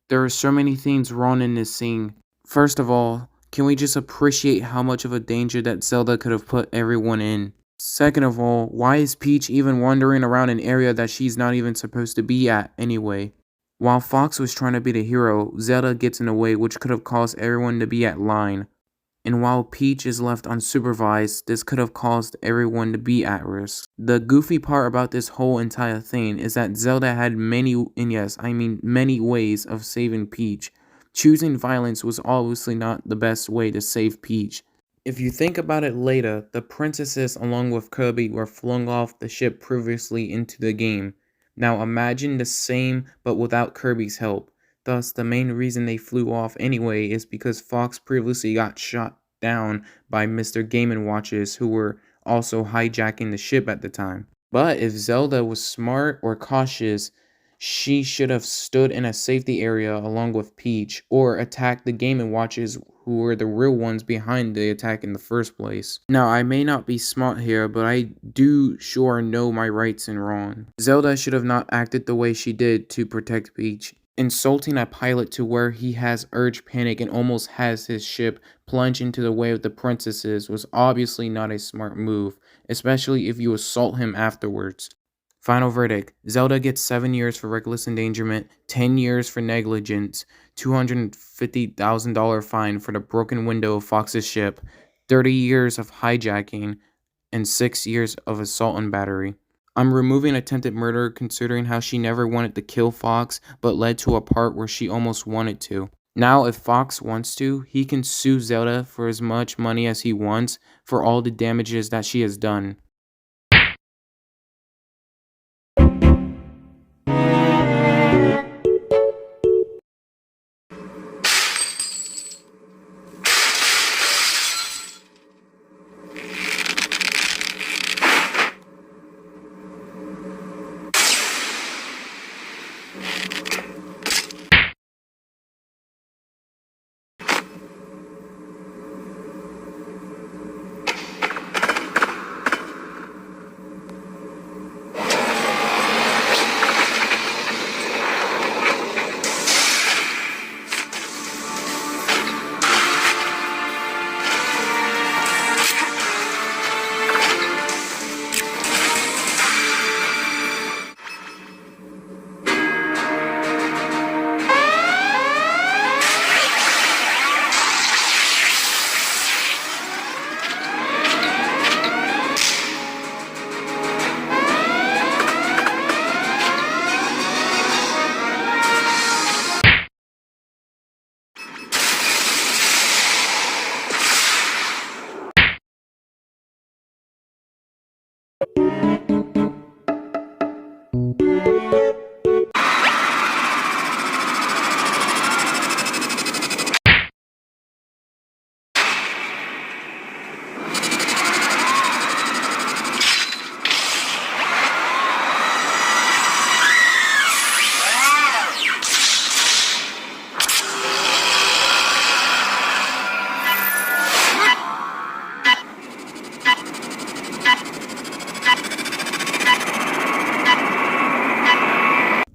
There are so many things wrong in this scene. First of all, can we just appreciate how much of a danger that Zelda could have put everyone in? Second of all, why is Peach even wandering around an area that she's not even supposed to be at anyway? While Fox was trying to be the hero, Zelda gets in the way, which could have caused everyone to be at line. And while Peach is left unsupervised, this could have caused everyone to be at risk. The goofy part about this whole entire thing is that Zelda had many, and yes, I mean many ways of saving Peach. Choosing violence was obviously not the best way to save Peach. If you think about it later, the princesses along with Kirby were flung off the ship previously into the game. Now imagine the same but without Kirby's help. Thus, the main reason they flew off anyway is because Fox previously got shot down by Mr. Game & Watches who were also hijacking the ship at the time. But if Zelda was smart or cautious, she should have stood in a safety area along with Peach, or attacked the Game & Watches who were the real ones behind the attack in the first place. Now, I may not be smart here, but I do sure know my rights and wrong. Zelda should have not acted the way she did to protect Peach. Insulting a pilot to where he has urge panic and almost has his ship plunge into the way of the princesses was obviously not a smart move, especially if you assault him afterwards. Final verdict, Zelda gets 7 years for reckless endangerment, 10 years for negligence, $250,000 fine for the broken window of Fox's ship, 30 years of hijacking, and 6 years of assault and battery. I'm removing attempted murder considering how she never wanted to kill Fox, but led to a part where she almost wanted to. Now, if Fox wants to, he can sue Zelda for as much money as he wants for all the damages that she has done.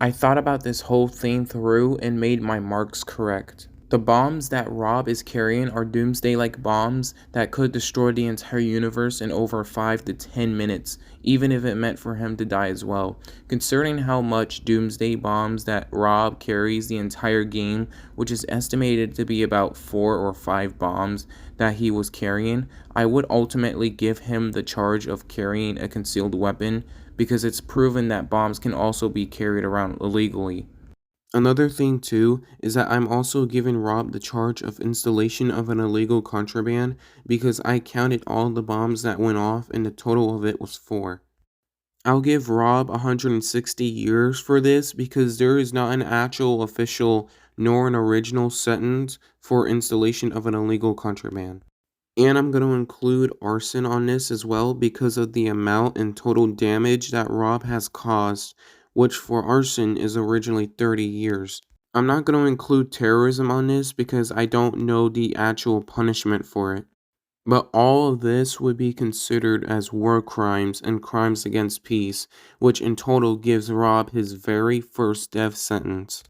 I thought about this whole thing through and made my marks correct. The bombs that R.O.B is carrying are doomsday-like bombs that could destroy the entire universe in over 5 to 10 minutes, even if it meant for him to die as well. Considering how much doomsday bombs that R.O.B carries the entire game, which is estimated to be about 4 or 5 bombs that he was carrying, I would ultimately give him the charge of carrying a concealed weapon, because it's proven that bombs can also be carried around illegally. Another thing too is that I'm also giving R.O.B the charge of installation of an illegal contraband, because I counted all the bombs that went off and the total of it was 4. I'll give R.O.B 160 years for this because there is not an actual official nor an original sentence for installation of an illegal contraband. And I'm going to include arson on this as well because of the amount and total damage that R.O.B has caused, which for arson is originally 30 years. I'm not going to include terrorism on this because I don't know the actual punishment for it. But all of this would be considered as war crimes and crimes against peace, which in total gives R.O.B his very first death sentence.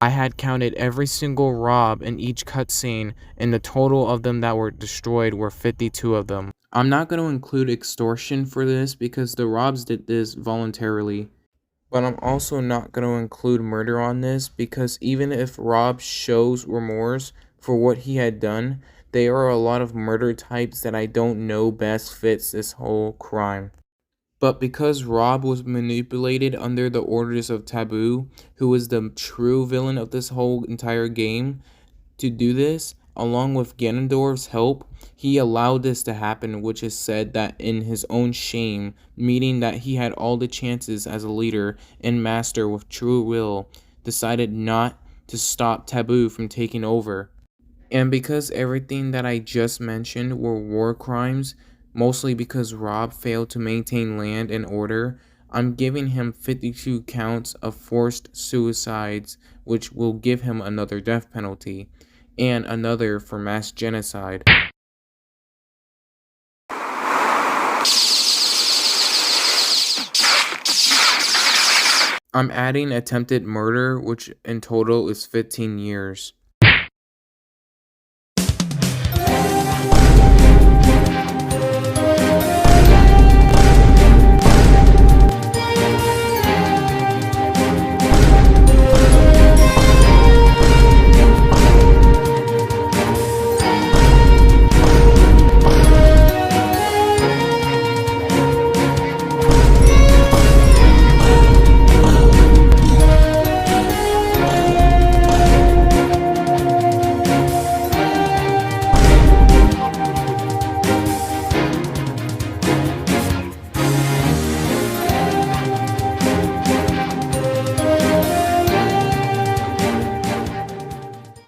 I had counted every single R.O.B in each cutscene, and the total of them that were destroyed were 52 of them. I'm not going to include extortion for this because the R.O.Bs did this voluntarily. But I'm also not going to include murder on this because even if R.O.B shows remorse for what he had done, there are a lot of murder types that I don't know best fits this whole crime. But because R.O.B was manipulated under the orders of Taboo, who is the true villain of this whole entire game, to do this, along with Ganondorf's help, he allowed this to happen, which is said that in his own shame, meaning that he had all the chances as a leader and master with true will, decided not to stop Taboo from taking over. And because everything that I just mentioned were war crimes, mostly because R.O.B failed to maintain land and order, I'm giving him 52 counts of forced suicides, which will give him another death penalty, and another for mass genocide. I'm adding attempted murder, which in total is 15 years.